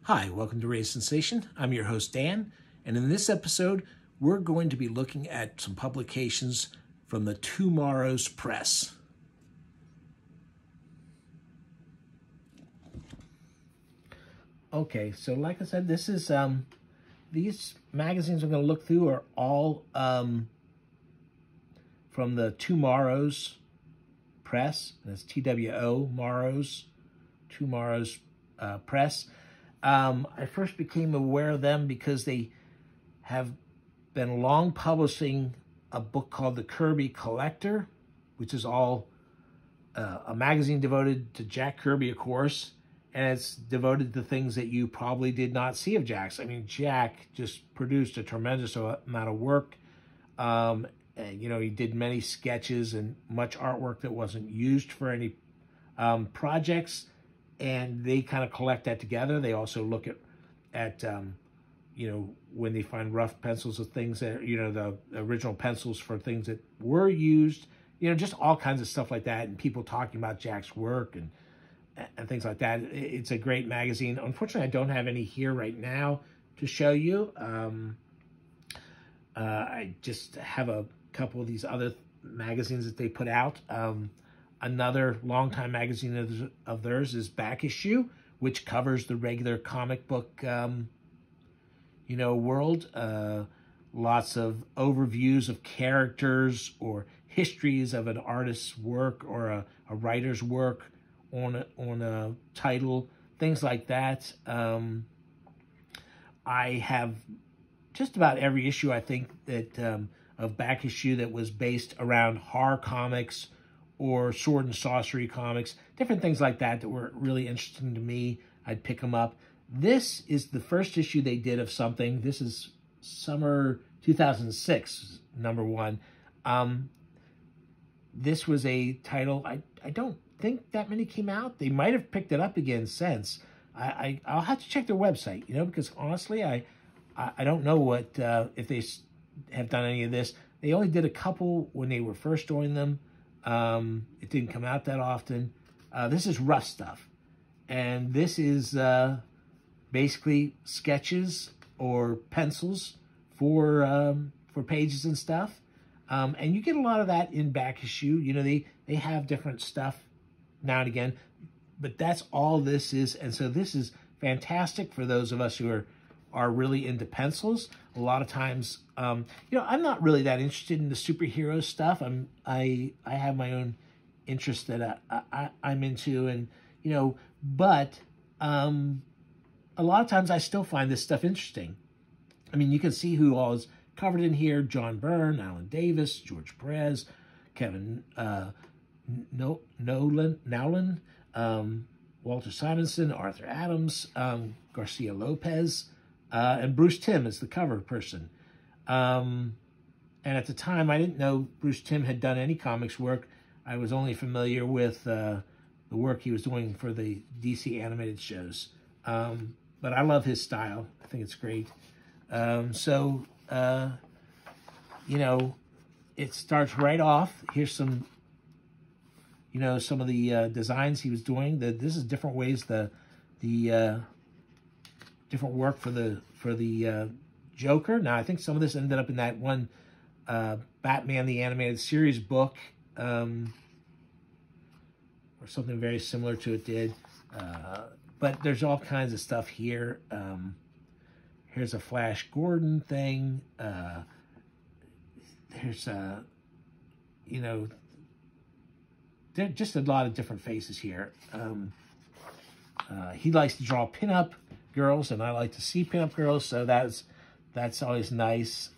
Hi, welcome to Raise Sensation. I'm your host, Dan, and in this episode, we're going to be looking at some publications from the TwoMorrows Press. Okay, so like I said, this is, these magazines I'm going to look through are all from the TwoMorrows Press. That's TWO Morrows, TwoMorrows Press. I first became aware of them because they have been long publishing a book called The Kirby Collector, which is all a magazine devoted to Jack Kirby, of course, and it's devoted to things that you probably did not see of Jack's. I mean, Jack just produced a tremendous amount of work. And, you know, he did many sketches and much artwork that wasn't used for any projects. And they kind of collect that together. They also look at you know, when they find rough pencils of things that, you know, the original pencils for things that were used, you know, just all kinds of stuff like that. And people talking about Jack's work and things like that. It's a great magazine. Unfortunately, I don't have any here right now to show you. I just have a couple of these other magazines that they put out. Another longtime magazine of theirs is Back Issue, which covers the regular comic book, you know, world. Lots of overviews of characters or histories of an artist's work or a writer's work on a title, things like that. I have just about every issue, I think, that of Back Issue that was based around horror comics or sword and sorcery comics, different things like that that were really interesting to me. I'd pick them up. This is the first issue they did of something. This is summer 2006, #1. This was a title, I don't think that many came out. They might have picked it up again since. I'll have to check their website, you know, because honestly, I don't know what, if they have done any of this. They only did a couple when they were first doing them. It didn't come out that often. This is rough stuff. And this is basically sketches or pencils for pages and stuff. And you get a lot of that in Back Issue. You know, they have different stuff now and again, but that's all this is. And so this is fantastic for those of us who are really into pencils. A lot of times, you know, I'm not really that interested in the superhero stuff. I have my own interests that I'm into, and you know, but a lot of times I still find this stuff interesting. I mean, you can see who all is covered in here: John Byrne, Alan Davis, George Perez, Kevin Nowlin, Walter Simonson, Arthur Adams, Garcia Lopez, and Bruce Timm is the cover person. And at the time, I didn't know Bruce Timm had done any comics work. I was only familiar with the work he was doing for the DC animated shows. But I love his style. I think it's great. You know, it starts right off. Here's some, you know, some of the designs he was doing. This is different ways the different work for the Joker. Now, I think some of this ended up in that one Batman the Animated Series book, or something very similar to it did. But there's all kinds of stuff here. Here's a Flash Gordon thing. There's you know, there's just a lot of different faces here. He likes to draw pinup girls, and I like to see pinup girls, so that's always nice.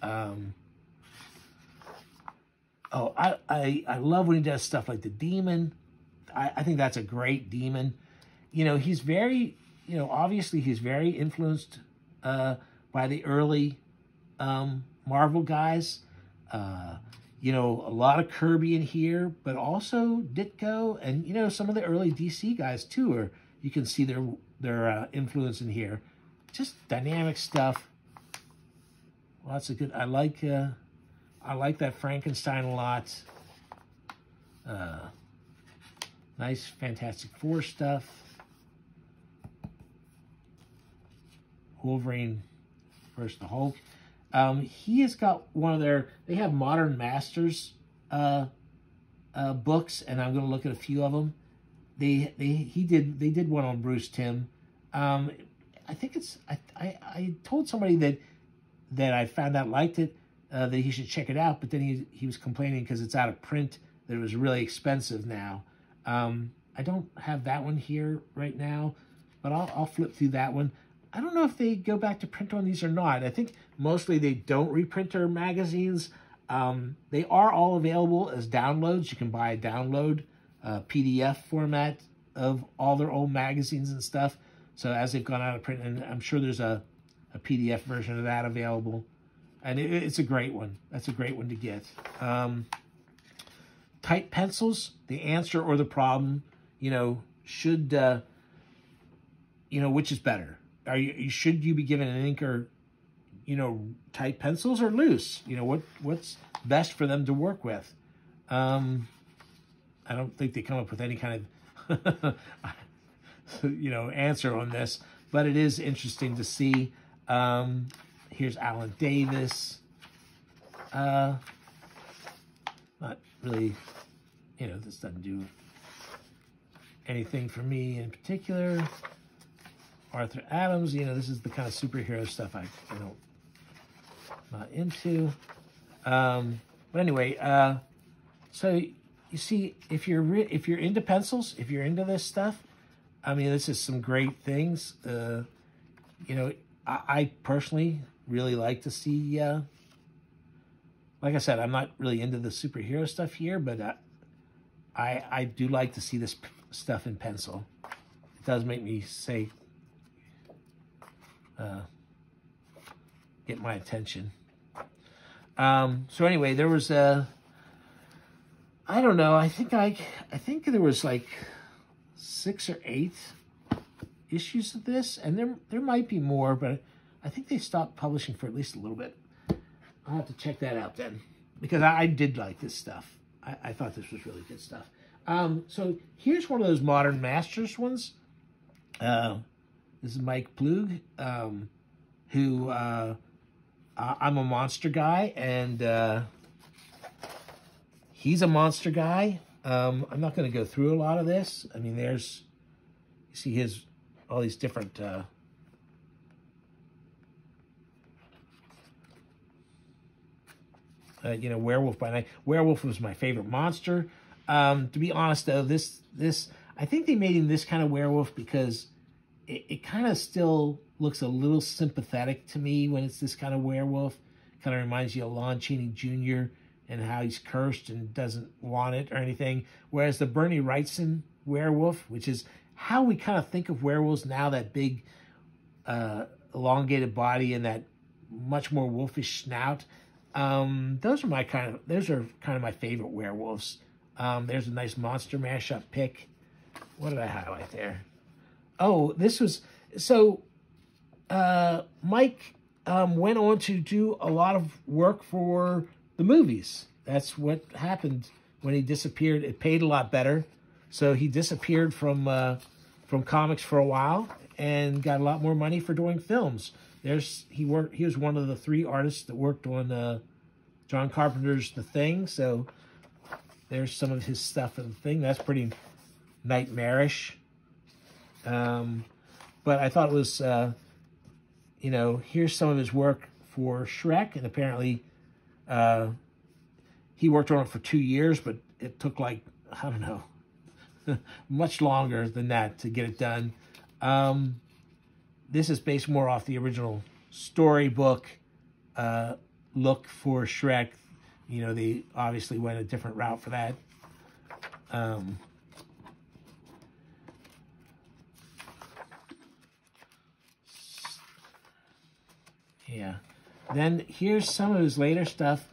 Oh, I love when he does stuff like the Demon. I think that's a great Demon. You know, he's very, you know, obviously he's very influenced by the early Marvel guys. You know, a lot of Kirby in here, but also Ditko, and you know, some of the early DC guys too. Or you can see their influence in here. Just dynamic stuff. Lots of good. I like that Frankenstein a lot. Nice Fantastic Four stuff. Wolverine versus the Hulk. He has got one of their, they have Modern Masters books, and I'm going to look at a few of them. They did one on Bruce Timm. I think it's, I told somebody that I found out liked it, that he should check it out, but then he was complaining because it's out of print, that it was really expensive now. I don't have that one here right now, but I'll flip through that one. I don't know if they go back to print on these or not. I think mostly they don't reprint their magazines. They are all available as downloads. You can buy a download PDF format of all their old magazines and stuff. So as they've gone out of print, and I'm sure there's a PDF version of that available. And it's a great one. That's a great one to get. Tight pencils, the answer or the problem, should, which is better? Should you be given an ink or, tight pencils or loose? What's best for them to work with? I don't think they come up with any kind of, answer on this, but it is interesting to see. Here's Alan Davis. Not really, this doesn't do anything for me in particular. Arthur Adams, this is the kind of superhero stuff I'm not into. But anyway, so you see, if you're into pencils, if you're into this stuff, I mean, this is some great things. I personally really like to see. Like I said, I'm not really into the superhero stuff here, but I do like to see this stuff in pencil. It does make me say, get my attention. So anyway, there was I don't know. I think there was like 6 or 8 issues of this, and there might be more, but I think they stopped publishing for at least a little bit. I'll have to check that out then, because I did like this stuff. I thought this was really good stuff. So here's one of those Modern Masters ones. This is Mike Plug, who I'm a monster guy, and he's a monster guy. I'm not going to go through a lot of this. I mean, you see all these different Werewolf by Night. Werewolf was my favorite monster. To be honest, though, this I think they made him this kind of werewolf because it kind of still looks a little sympathetic to me when it's this kind of werewolf. Kind of reminds you of Lon Chaney Jr. and how he's cursed and doesn't want it or anything. Whereas the Bernie Wrightson werewolf, which is how we kind of think of werewolves now, that big elongated body and that much more wolfish snout. Those are kind of my favorite werewolves. There's a nice monster mashup pick. What did I highlight there? Oh, this was, so Mike went on to do a lot of work for the movies. That's what happened when he disappeared. It paid a lot better, so he disappeared from comics for a while and got a lot more money for doing films. He was one of the 3 artists that worked on John Carpenter's The Thing, so there's some of his stuff in The Thing. That's pretty nightmarish. But I thought it was, here's some of his work for Shrek, and apparently he worked on it for 2 years, but it took like, I don't know, much longer than that to get it done. This is based more off the original storybook look for Shrek. They obviously went a different route for that. Yeah. Then here's some of his later stuff.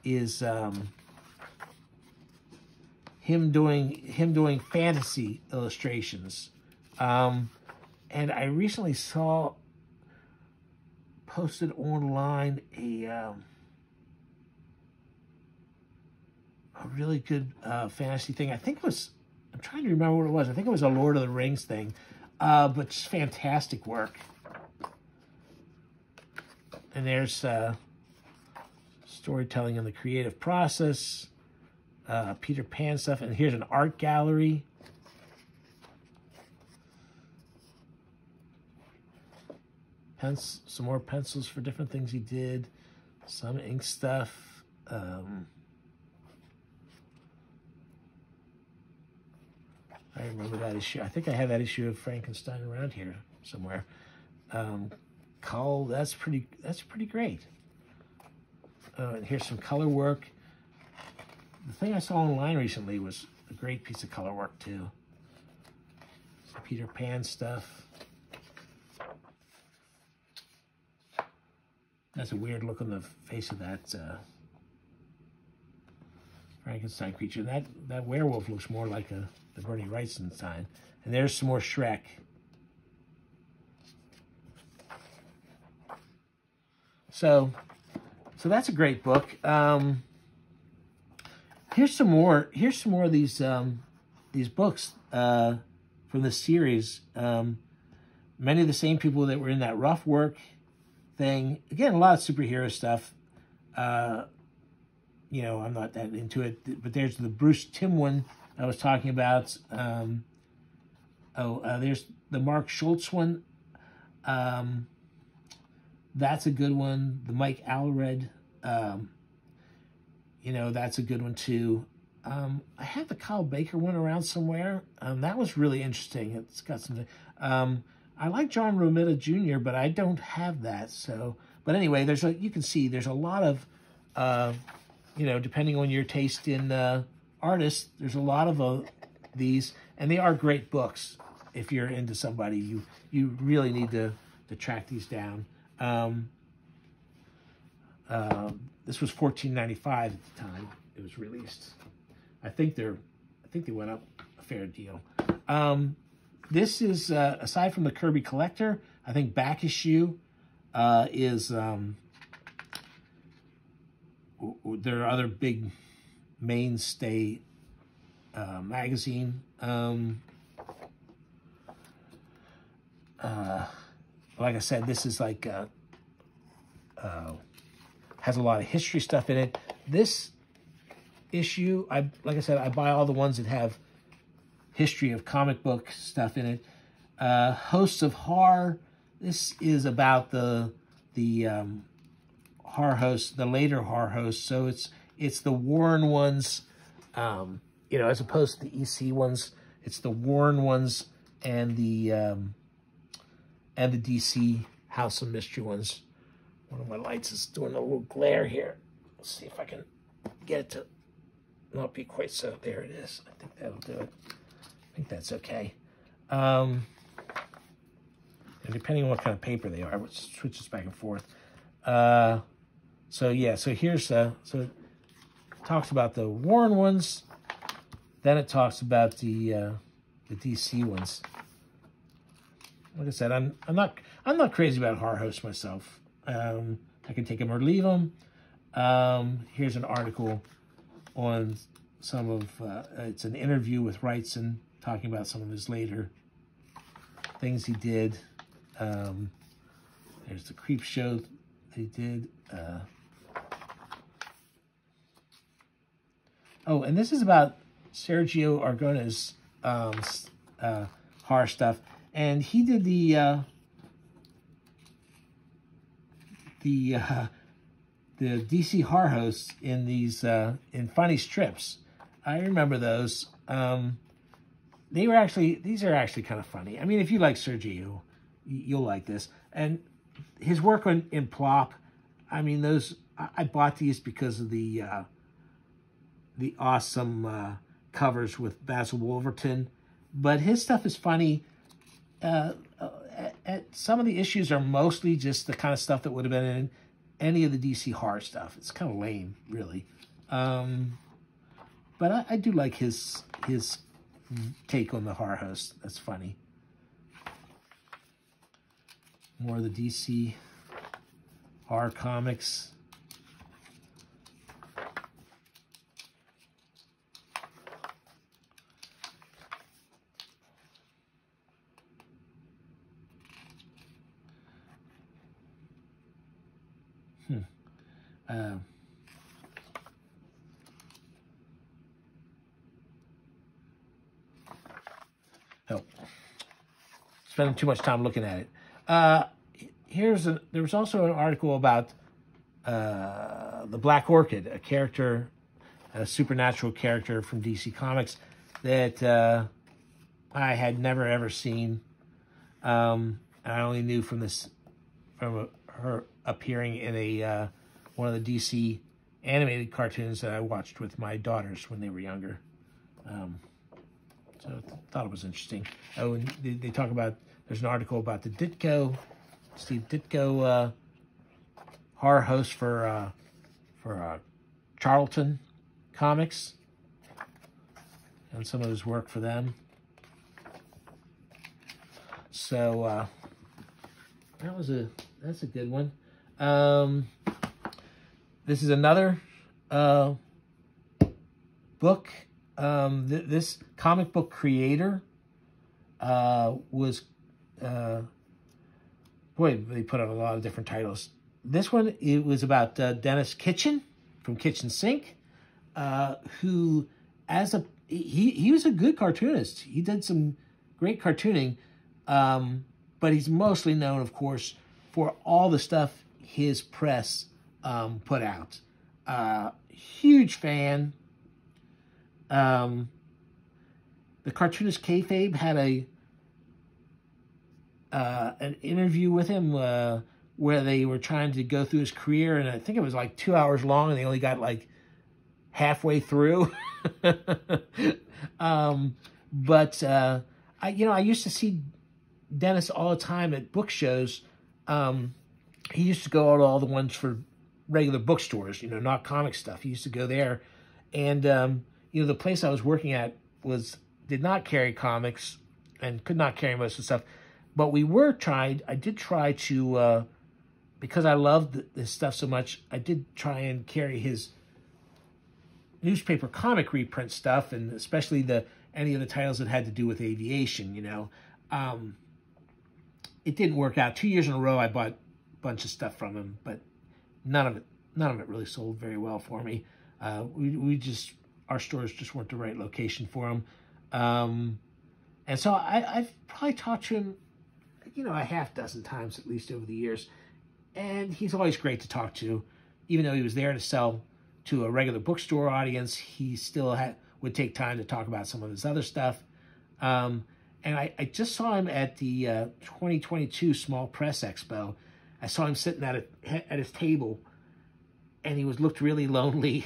Is him doing fantasy illustrations. And I recently saw posted online a really good fantasy thing. I think it was, I'm trying to remember what it was. I think it was a Lord of the Rings thing, but just fantastic work. And there's storytelling in the creative process, Peter Pan stuff, and here's an art gallery. Some more pencils for different things he did, some ink stuff. I remember that issue. I think I have that issue of Frankenstein around here somewhere. Cull, that's pretty great. And here's some color work. The thing I saw online recently was a great piece of color work too. Some Peter Pan stuff. That's a weird look on the face of that Frankenstein creature. That werewolf looks more like the Bernie Wrightson sign. And there's some more Shrek. So that's a great book. Here's some more of these books from the series. Many of the same people that were in that Rough Work thing. Again, a lot of superhero stuff. You know, I'm not that into it, but there's the Bruce Timm one I was talking about. There's the Mark Schultz one. That's a good one. The Mike Allred, you know, that's a good one too. I have the Kyle Baker one around somewhere. That was really interesting. It's got something. I like John Romita Jr., but I don't have that. So, but anyway, you can see there's a lot of, you know, depending on your taste in artists, there's a lot of these, and they are great books. If you're into somebody, you really need to track these down. This was $14.95 at the time it was released. I think they went up a fair deal. This is aside from the Kirby Collector, I think back issue is there are other big mainstay magazine. Like I said, this is like has a lot of history stuff in it. This issue, like I said, I buy all the ones that have history of comic book stuff in it. Hosts of Horror. This is about the horror hosts, the later horror hosts. So it's the Warren ones, you know, as opposed to the EC ones. It's the Warren ones and the DC House of Mystery ones. One of my lights is doing a little glare here. Let's see if I can get it to not be quite so. There it is. I think that'll do it. I think that's okay. And depending on what kind of paper they are, it switches back and forth. So yeah, so here's so it talks about the Warren ones, then it talks about the DC ones. Like I said, I'm not crazy about horror hosts myself. I can take them or leave them. Here's an article on some of it's an interview with Wrightson talking about some of his later things he did. There's the Creep Show they did. Oh, and this is about Sergio Aragona's horror stuff, and he did the DC horror hosts in these in funny strips. I remember those. These are actually kind of funny. I mean, if you like Sergio, you'll like this. And his work in Plop, I mean, those I bought these because of the awesome covers with Basil Wolverton. But his stuff is funny. Some of the issues are mostly just the kind of stuff that would have been in any of the DC horror stuff. It's kind of lame, really. But I do like his take on the horror host. That's funny. More of the DC horror comics. Oh, spending too much time looking at it. There was also an article about the Black Orchid, a character, a supernatural character from DC Comics that I had never ever seen. I only knew from her appearing in one of the DC animated cartoons that I watched with my daughters when they were younger. So I thought it was interesting. Oh, and they talk about, there's an article about the Steve Ditko, horror host for Charlton Comics, and some of his work for them. So that's a good one. This is another book. This comic book creator was boy, they put out a lot of different titles. This one, it was about Dennis Kitchen from Kitchen Sink, who he was a good cartoonist. He did some great cartooning, but he's mostly known, of course, for all the stuff his press put out. Huge fan. The cartoonist Kayfabe had an interview with him where they were trying to go through his career, and I think it was like 2 hours long, and they only got like halfway through. I used to see Dennis all the time at book shows. He used to go out to all the ones for regular bookstores, not comic stuff. He used to go there, and the place I was working at did not carry comics and could not carry most of the stuff. But I did try to, because I loved this stuff so much, I did try and carry his newspaper comic reprint stuff, and especially any of the titles that had to do with aviation, It didn't work out. 2 years in a row, I bought a bunch of stuff from him, but none of it really sold very well for me. Our stores just weren't the right location for him. And so I've probably talked to him, a half dozen times at least over the years. And he's always great to talk to. Even though he was there to sell to a regular bookstore audience, he still would take time to talk about some of his other stuff. And I just saw him at the 2022 Small Press Expo. I saw him sitting at his table, and he looked really lonely,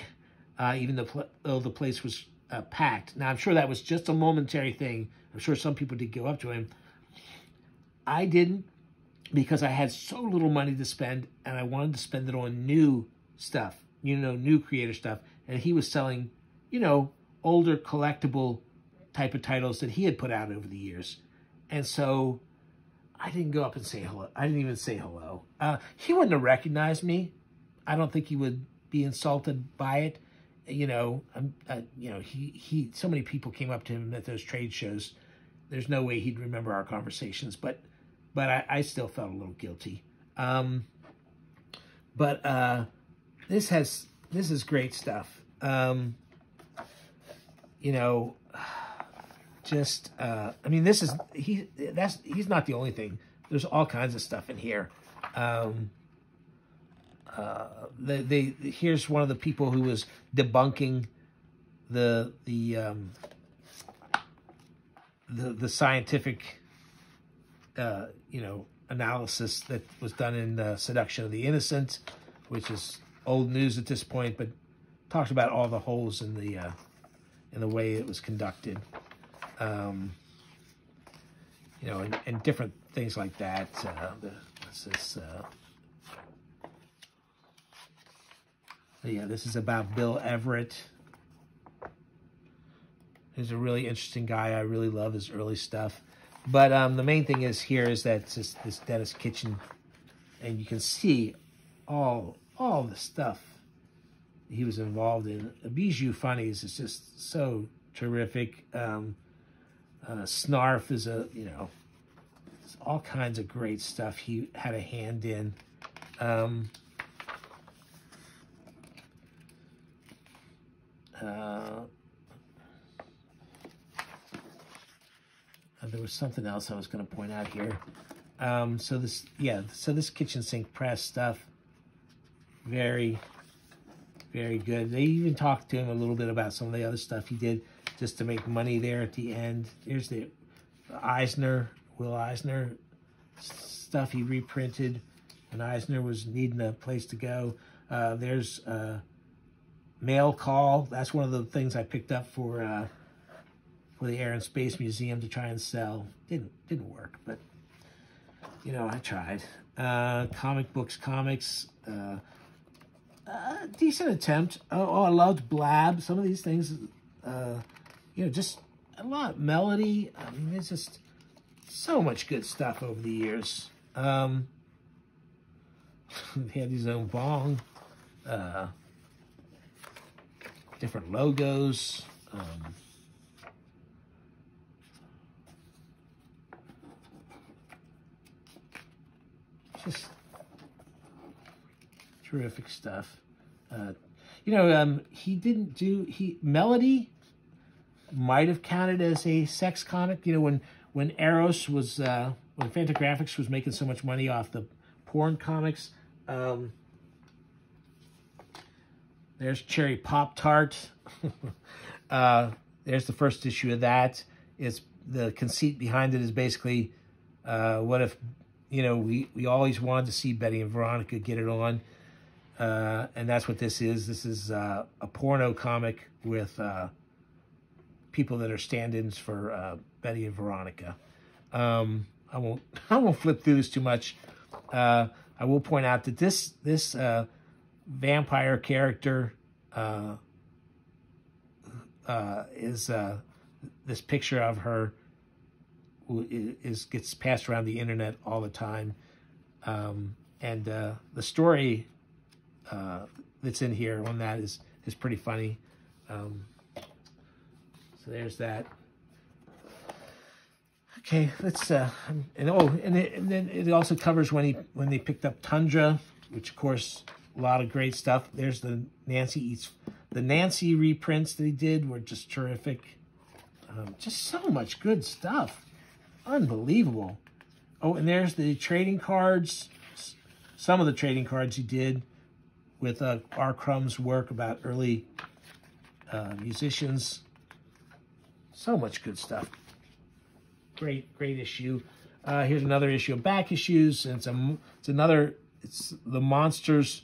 even though the place was packed. Now, I'm sure that was just a momentary thing. I'm sure some people did go up to him. I didn't, because I had so little money to spend, and I wanted to spend it on new stuff, new creator stuff. And he was selling, older collectible type of titles that he had put out over the years. And so I didn't go up and say hello. I didn't even say hello. He wouldn't have recognized me. I don't think he would be insulted by it. So many people came up to him at those trade shows. There's no way he'd remember our conversations, but I still felt a little guilty. This is great stuff. He's not the only thing. There's all kinds of stuff in here. Here's one of the people who was debunking the scientific analysis that was done in Seduction of the Innocent, which is old news at this point, but talks about all the holes in the way it was conducted, and different things like that. This is about Bill Everett. He's a really interesting guy. I really love his early stuff. But the main thing is that it's just this Dennis Kitchen, and you can see all the stuff he was involved in. Bijou Funnies is just so terrific. Snarf is there's all kinds of great stuff he had a hand in. There was something else I was going to point out here. So this kitchen sink press stuff, very, very good. They even talked to him a little bit about some of the other stuff he did just to make money there at the end. Here's the Will Eisner stuff he reprinted when Eisner was needing a place to go. There's Mail Call. That's one of the things I picked up for the Air and Space Museum to try and sell. Didn't work, but you know, I tried. Comic books, comics. Decent attempt. Oh, I loved Blab. Some of these things, you know, just a lot. Melody. I mean, there's just so much good stuff over the years. He had his own bong. Different logos. Just terrific stuff. You know, Melody might have counted as a sex comic. You know, when Eros was, when Fantagraphics was making so much money off the porn comics. There's Cherry Pop-Tart. There's the first issue of that. It's the conceit behind it is basically, what if, you know, we always wanted to see Betty and Veronica get it on. And that's what this is. This is a porno comic with people that are stand-ins for Betty and Veronica. I won't flip through this too much. I will point out that this vampire character is this picture of her gets passed around the internet all the time, and the story that's in here on that is pretty funny. So there's that. Okay, let's and then it also covers when they picked up Tundra, which of course a lot of great stuff. There's the Nancy reprints that he did were just terrific. Just so much good stuff, unbelievable. Oh, and there's the trading cards. Some of the trading cards he did with R. Crumb's work about early musicians. So much good stuff. Great issue. Here's another issue of back issues. And it's the monsters,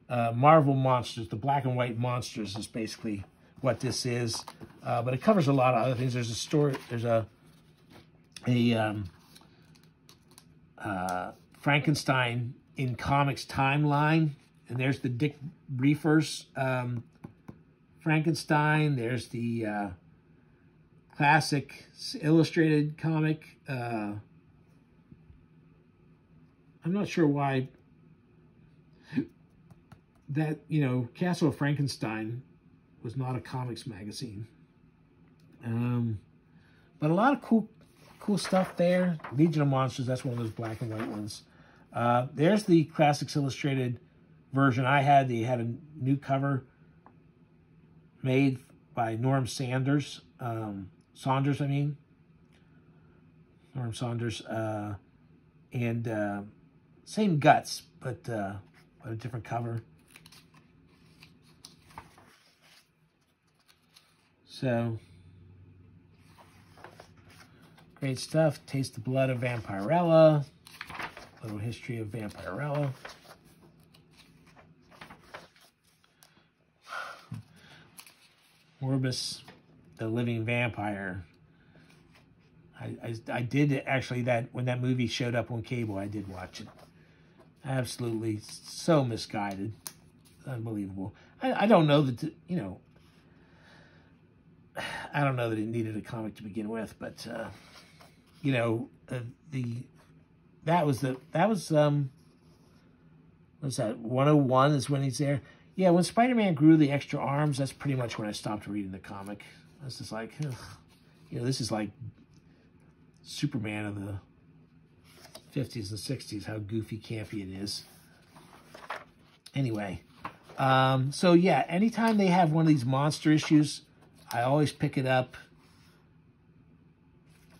Marvel monsters, the black and white monsters is basically what this is. But it covers a lot of other things. There's a story. There's a Frankenstein in comics timeline, and there's the Dick Briefers Frankenstein. There's the classic illustrated comic. I'm not sure why that, you know, Castle of Frankenstein was not a comics magazine. But a lot of cool stuff there. Legion of Monsters, that's one of those black and white ones. There's the Classics Illustrated version I had. They had a new cover made by Norm Saunders, Norm Saunders, and same guts, but a different cover. So, great stuff. Taste the Blood of Vampirella. A little history of Vampirella. Morbus, the Living Vampire. I did actually, when that movie showed up on cable, I did watch it. Absolutely so misguided. Unbelievable. I don't know that, you know, I don't know that it needed a comic to begin with, but you know, that was what's that, 101 is when he's there. Yeah, when Spider-Man grew the extra arms, that's pretty much when I stopped reading the comic. I was just like, ugh. You know, this is like Superman of the 50s and 60s, how goofy, campy it is. Anyway, So yeah, anytime they have one of these monster issues, I always pick it up.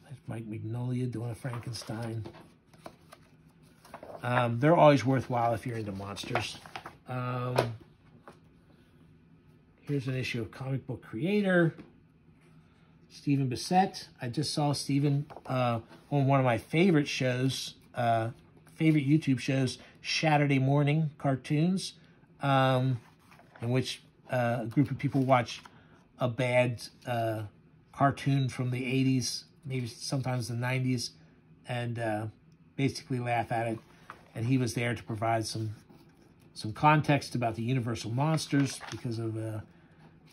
That's Mike Magnolia doing a Frankenstein. They're always worthwhile if you're into monsters. Here's an issue of Comic Book Creator. Stephen Bissett. I just saw Stephen on one of my favorite shows, favorite YouTube shows, Saturday Morning Cartoons, in which a group of people watch a bad cartoon from the 80s, maybe sometimes the 90s, and basically laugh at it. And he was there to provide some context about the Universal monsters because of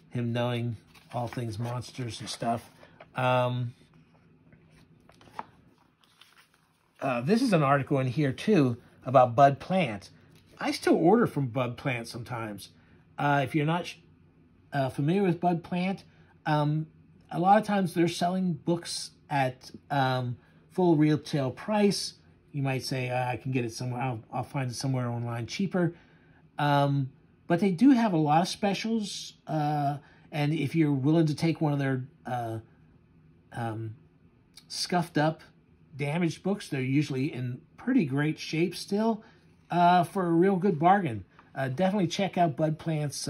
him knowing all things monsters and stuff. This is an article in here, too, about Bud Plant. I still order from Bud Plant sometimes. If you're not familiar with Bud Plant, a lot of times they're selling books at full retail price. You might say, I can get it somewhere. I'll find it somewhere online cheaper. But they do have a lot of specials. And if you're willing to take one of their scuffed up, damaged books, they're usually in pretty great shape still for a real good bargain. Definitely check out Bud Plant's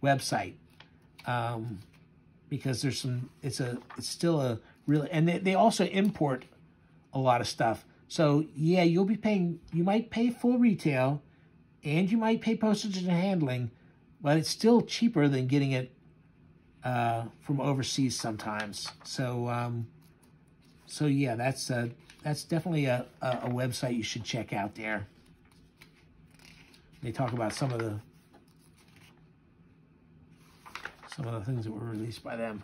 website because there's some. It's still a really, and they also import a lot of stuff. So yeah, you'll be paying. You might pay full retail, and you might pay postage and handling, but it's still cheaper than getting it from overseas sometimes. So so yeah, that's definitely a website you should check out there. They talk about some of the things that were released by them.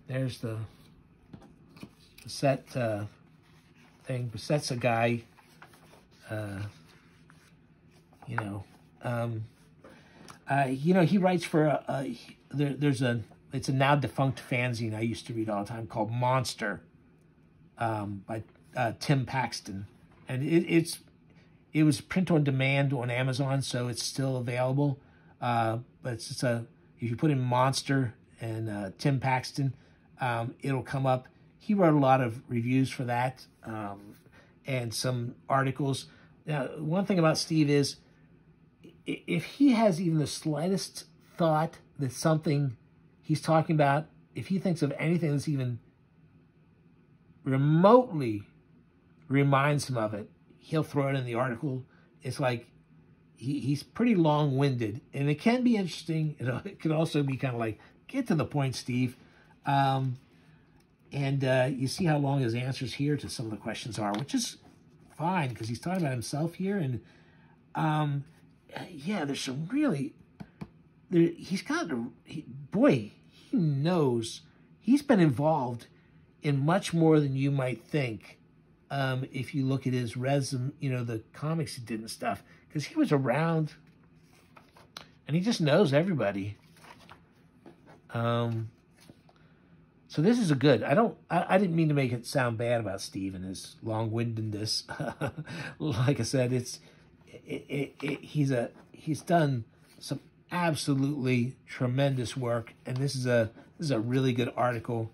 There's the Bissett thing. Bissett's a guy, you know, he writes for it's a now defunct fanzine I used to read all the time called Monster by Tim Paxton, and it was print on demand on Amazon, so it's still available. But it's just if you put in Monster and Tim Paxton, it'll come up. He wrote a lot of reviews for that and some articles. Now, one thing about Steve is if he has even the slightest thought that something he's talking about, if he thinks of anything that's even remotely reminds him of it, he'll throw it in the article. It's like he's pretty long-winded, and it can be interesting. It can also be kind of like, get to the point, Steve. And you see how long his answers here to some of the questions are, which is fine because he's talking about himself here. And yeah, there's some really, he's got, boy, he knows, he's been involved in much more than you might think. If you look at his resume, the comics he did and stuff, because he was around and he just knows everybody. So this is a good, I didn't mean to make it sound bad about Steve and his long-windedness. Like I said, he's done some absolutely tremendous work, and this is a really good article.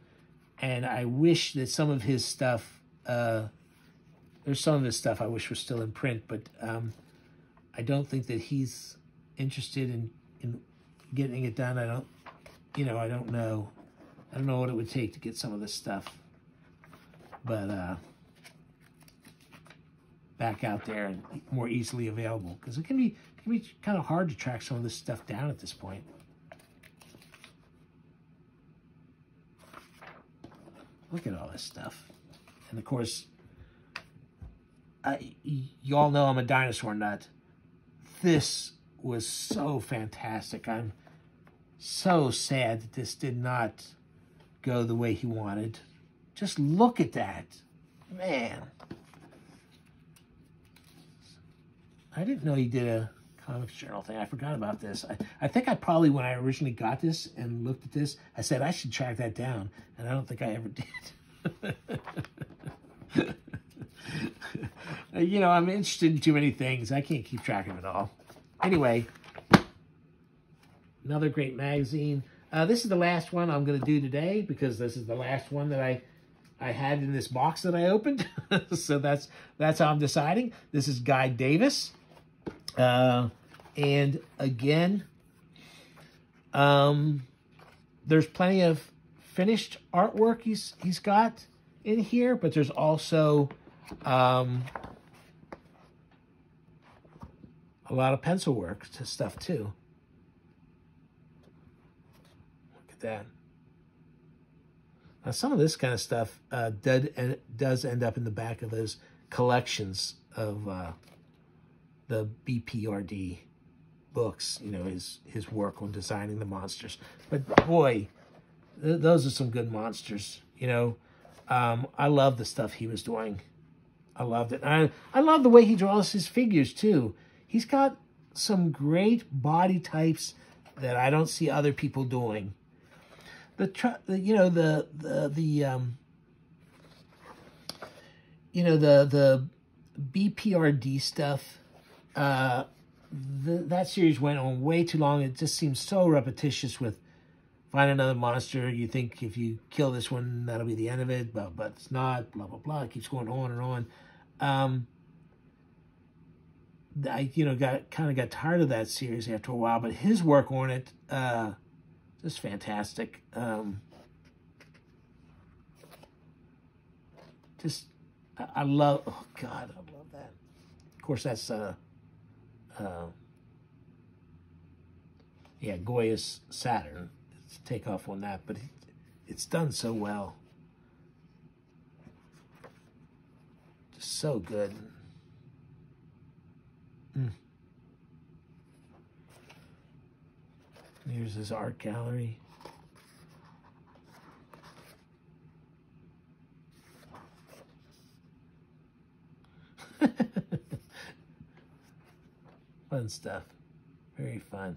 And I wish that some of his stuff, there's some of his stuff I wish was still in print, but I don't think that he's interested in getting it done. I don't know. I don't know what it would take to get some of this stuff, but back out there and more easily available, because it can be kind of hard to track some of this stuff down at this point. Look at all this stuff, and of course, you all know I'm a dinosaur nut. This was so fantastic. I'm so sad that this did not go the way he wanted. Just look at that. Man. I didn't know he did a Comics Journal thing. I forgot about this. I think I probably, when I originally got this and looked at this, I said I should track that down. And I don't think I ever did. You know, I'm interested in too many things. I can't keep track of it all. Anyway, another great magazine. This is the last one I'm going to do today because this is the last one that I had in this box that I opened. So that's how I'm deciding. This is Guy Davis. And again, there's plenty of finished artwork he's got in here, but there's also a lot of pencil work to stuff too. Look at that. Now, some of this kind of stuff does end up in the back of those collections of the BPRD books, you know, his work on designing the monsters. But boy, those are some good monsters, you know. I love the stuff he was doing. I loved it. I love the way he draws his figures too. He's got some great body types that I don't see other people doing. The BPRD stuff. That series went on way too long. It just seems so repetitious with find another monster. You think if you kill this one, that'll be the end of it, but it's not, blah, blah, blah. It keeps going on and on. I, you know, kind of got tired of that series after a while, but his work on it, just fantastic. I love, oh God, I love that. Of course, that's, yeah, Goya's Saturn. It's a takeoff on that, but it's done so well. Just so good. Here's his art gallery. Fun stuff. Very fun.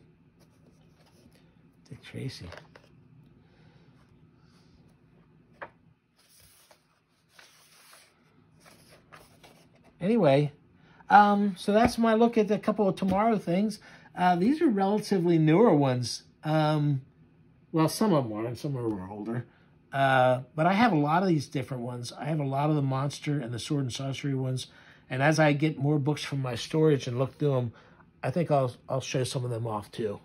Dick Tracy. Anyway, so that's my look at a couple of Tomorrow things. These are relatively newer ones. Well, some of them are, and some are older. But I have a lot of these different ones. I have a lot of the monster and the sword and sorcery ones. And as I get more books from my storage and look through them, I think I'll show some of them off too.